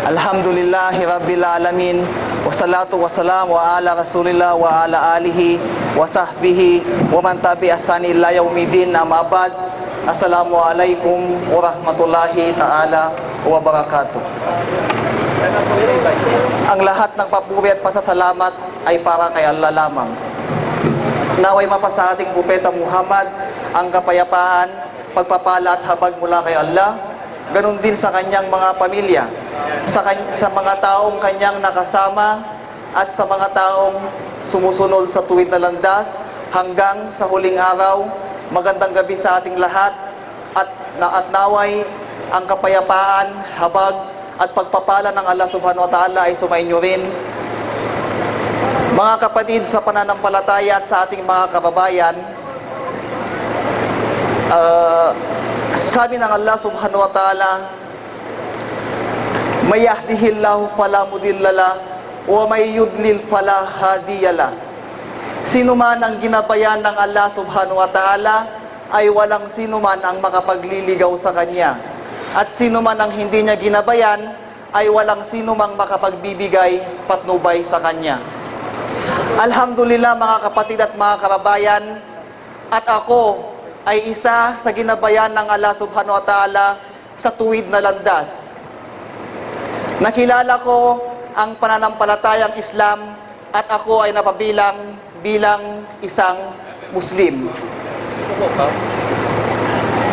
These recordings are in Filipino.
Alhamdulillahi Rabbil Alamin. Wassalatu wassalamu ala Rasulillah wa ala alihi wa sahbihi wa man tabi'asani ila yaumidin. Amma ba'd. Assalamualaikum warahmatullahi ta'ala wa barakatuh. Ang lahat ng papuri at pasasalamat ay para kay Allah lamang. Naway mapasa ating Propeta Muhammad ang kapayapaan, pagpapala at habag mula kay Allah, ganun din sa kanyang mga pamilya, sa mga taong kanyang nakasama at sa mga taong sumusunod sa tuwid na landas hanggang sa huling araw. Magandang gabi sa ating lahat at naway ang kapayapaan, habag at pagpapala ng Allah subhanahu wa ta'ala ay sumainyo rin. Mga kapatid sa pananampalataya at sa ating mga kababayan, sabi ng Allah subhanahu wa ta'ala, may yahdihillahu fala mudillala wa may yudlil fala hadiyala. Sino man ang ginabayan ng Allah subhanahu wa ta'ala ay walang sino man ang makapagliligaw sa kanya. At sino man ang hindi niya ginabayan ay walang sino mang makapagbibigay patnubay sa kanya. Alhamdulillah mga kapatid at mga kababayan, at ako ay isa sa ginabayan ng Allah subhanahu wa ta'ala sa tuwid na landas. Nakilala ko ang pananampalatayang Islam at ako ay napabilang bilang isang Muslim.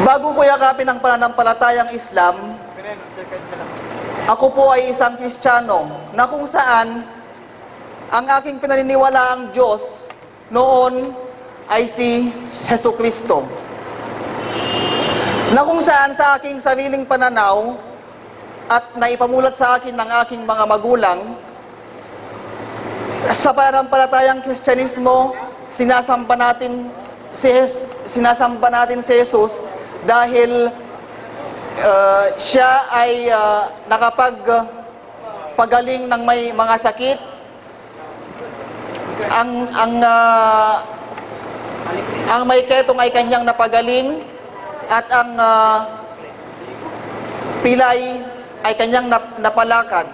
Bago ko yakapin ang pananampalatayang Islam, ako po ay isang Kristiyano na kung saan ang aking pinaniniwalaang Diyos noon ay si Jesucristo. Na kung saan sa aking sariling pananaw at naipamulat sa akin ng aking mga magulang, sa pananampalatayang Kristyanismo, sinasamba natin si Jesus dahil siya ay nakapagpagaling ng may mga sakit. Ang may ketong ay kanyang napagaling at ang pilay ay kanyang napalakad,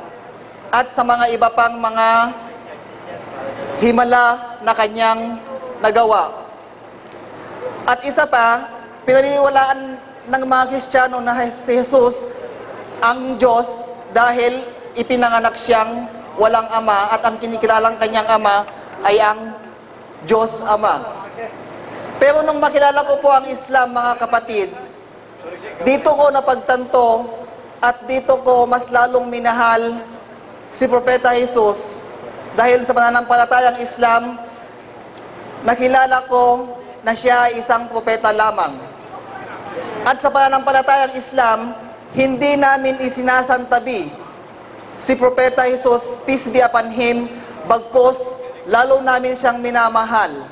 at sa mga iba pang mga himala na kanyang nagawa. At isa pa, pinaniniwalaan ng mga Kristiyano na si Jesus ang Diyos dahil ipinanganak siyang walang ama at ang kinikilalang kanyang ama ay ang Diyos Ama. Pero nung makilala ko po ang Islam, mga kapatid, dito ko napagtanto at dito ko mas lalong minahal si Propeta Jesus. Dahil sa pananampalatayang Islam, nakilala ko na siya ay isang propeta lamang. At sa pananampalatayang Islam, hindi namin isinasantabi si Propeta Jesus, peace be upon him, bagkus lalo namin siyang minamahal.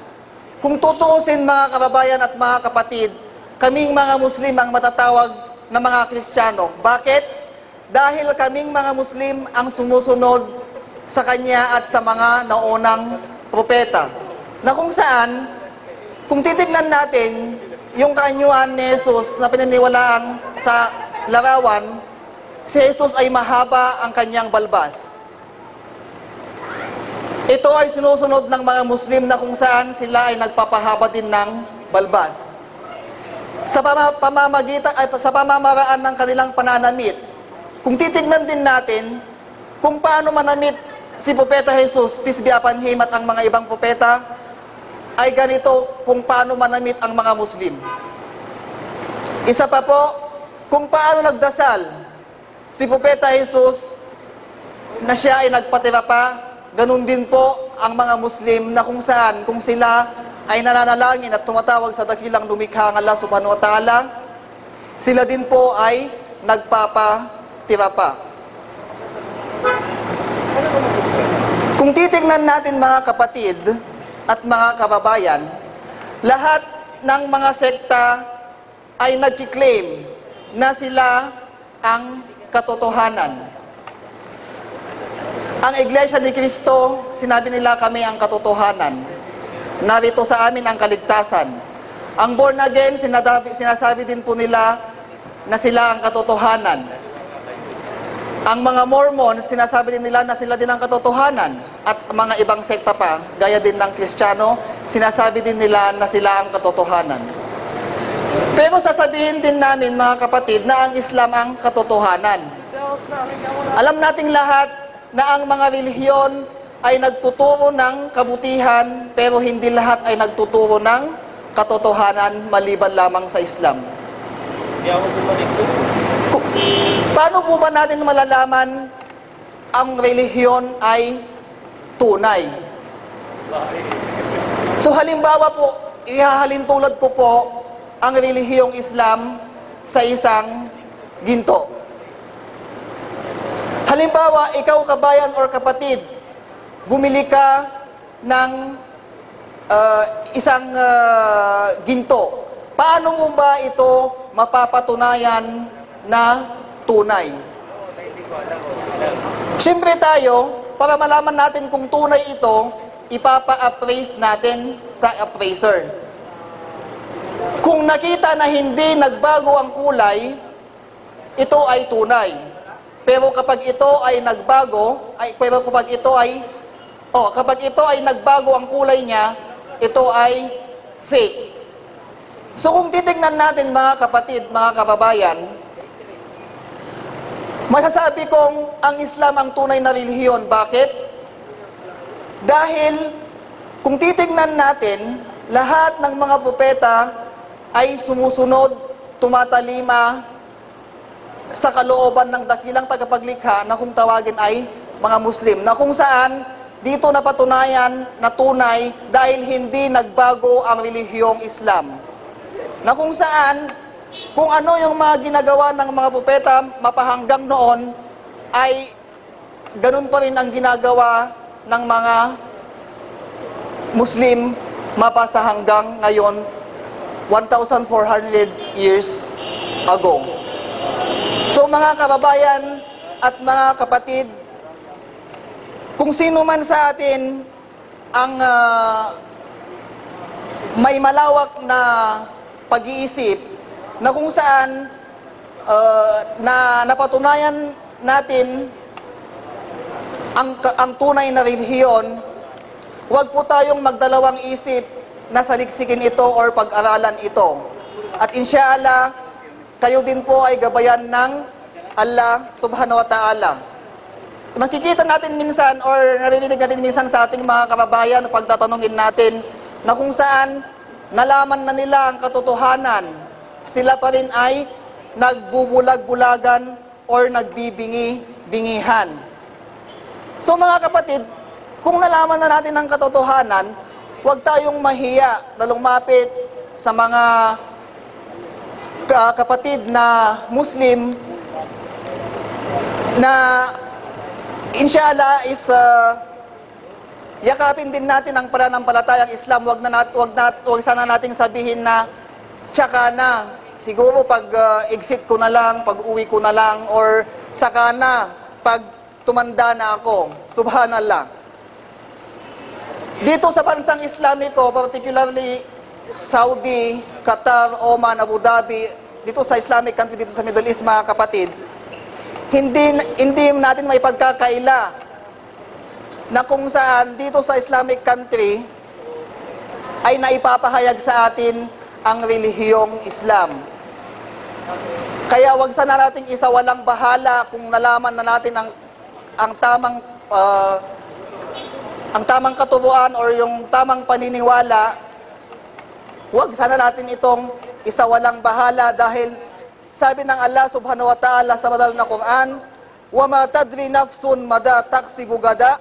Kung tutuusin mga kababayan at mga kapatid, kaming mga Muslim ang matatawag na mga Kristiyano. Bakit? Dahil kaming mga Muslim ang sumusunod sa kanya at sa mga naunang propeta. Na kung saan, kung titignan natin yung kaanyuan ni Jesus na pinaniniwalaan sa larawan, si Jesus ay mahaba ang kanyang balbas. Ito ay sinusunod ng mga Muslim na kung saan sila ay nagpapahaba din ng balbas. Sa pamamaraan ng kanilang pananamit, kung titignan din natin kung paano manamit si Propeta Jesus, peace be upon him, at ang mga ibang propeta, ay ganito kung paano manamit ang mga Muslim. Isa pa po, kung paano nagdasal si Propeta Jesus na siya ay nagpatira pa, ganun din po ang mga Muslim na kung saan, kung sila ay nananalangin at tumatawag sa dakilang lumikha ng Allah subhanahu wa ta'ala, sila din po ay nagpapatira pa. Kung titignan natin mga kapatid at mga kababayan, lahat ng mga sekta ay nagkiklaim na sila ang katotohanan. Ang Iglesia ni Cristo, sinabi nila kami ang katotohanan. Narito sa amin ang kaligtasan. Ang born again, sinasabi din po nila na sila ang katotohanan. Ang mga Mormon, sinasabi din nila na sila din ang katotohanan. At mga ibang sekta pa, gaya din ng Kristiyano, sinasabi din nila na sila ang katotohanan. Pero sasabihin din namin, mga kapatid, na ang Islam ang katotohanan. Alam nating lahat na ang mga relihiyon ay nagtuturo ng kabutihan, pero hindi lahat ay nagtuturo ng katotohanan maliban lamang sa Islam. Paano po ba natin malalaman ang relihiyon ay tunay? So halimbawa po, ihahalin tulad ko po ang relihiyong Islam sa isang ginto. Halimbawa, ikaw kabayan or kapatid, bumili ka ng isang ginto. Paano mo ba ito mapapatunayan na tunay? Siyempre tayo, para malaman natin kung tunay ito, ipapa-appraise natin sa appraiser. Kung nakita na hindi nagbago ang kulay, ito ay tunay. Pero kapag ito ay nagbago, kapag ito ay nagbago ang kulay niya, ito ay fake. So kung titignan natin, mga kapatid, mga kababayan, masasabi kong ang Islam ang tunay na relihiyon. Bakit? Dahil kung titignan natin, lahat ng mga propeta ay sumusunod, tumatalima sa kalooban ng dakilang tagapaglikha na kung tawagin ay mga Muslim, na kung saan dito napatunayan na tunay dahil hindi nagbago ang relihiyong Islam. Na kung saan, kung ano yung mga ginagawa ng mga propeta mapahanggang noon, ay ganun pa rin ang ginagawa ng mga Muslim mapasa hanggang ngayon, 1,400 years ago. So mga kababayan at mga kapatid, kung sino man sa atin ang may malawak na pag-iisip na kung saan na napatunayan natin ang tunay na relihiyon, huwag po tayong magdalawang isip na saliksikin ito or pag-aralan ito. At insyaallah, kayo din po ay gabayan ng Allah subhanahu wa ta'ala. Nakikita natin minsan or narinig natin minsan sa ating mga kababayan, pagtatanungin natin na kung saan nalaman na nila ang katotohanan, sila pa rin ay nagbubulag-bulagan or nagbibingi-bingihan. So mga kapatid, kung nalaman na natin ang katotohanan, huwag tayong mahiya na lumapit sa mga kapatid na Muslim na inshallah is yakapin din natin ang pananampalatayang Islam. Huwag sana nating sabihin na tsaka na, siguro pag exit ko na lang, pag uwi ko na lang, or saka na pag tumanda na ako. Subhanallah. Dito sa bansang Islamiko, particularly Saudi, Qatar, Oman, Abu Dhabi, dito sa Islamic country, dito sa Middle East, mga kapatid, hindi natin may pagkakaila na kung saan dito sa Islamic country ay naipapahayag sa atin ang relihiyong Islam. Kaya wag sana nating isawalang bahala kung nalaman na natin ang tamang katubuan or yung tamang paniniwala. Huwag sana natin itong isawalang bahala dahil sabi ng Allah subhanahu wa ta'ala sa banal na Quran, وَمَا تَدْرِ نَفْسٌ مَدَى تَكْسِبُ غَدًا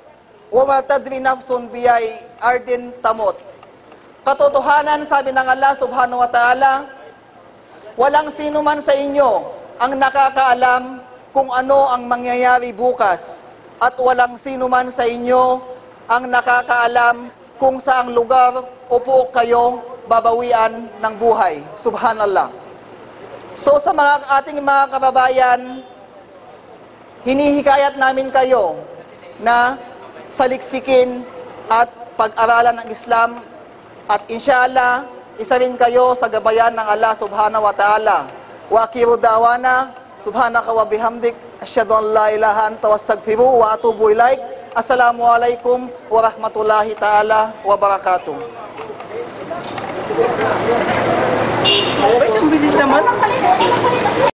وَمَا تَدْرِ نَفْسٌ بِأَيِّ أَرْضٍ تَمُوتُ. Katotohanan, sabi ng Allah subhanahu wa ta'ala, walang sino man sa inyo ang nakakaalam kung ano ang mangyayari bukas, at walang sino man sa inyo ang nakakaalam kung saang lugar upo kayo babawian ng buhay. Subhanallah. So sa ating mga kababayan, hinihikayat namin kayo na saliksikin at pag-aralan ng Islam, at inshallah, isa rin kayo sa gabayan ng Allah subhanahu wa ta'ala. Wa akhiru da'wana, Subhanaka wa bihamdik, asyhadu an la ilaha anta wastaghfiru wa atubu ilaik. Assalamualaikum warahmatullahi taala wabarakatuh.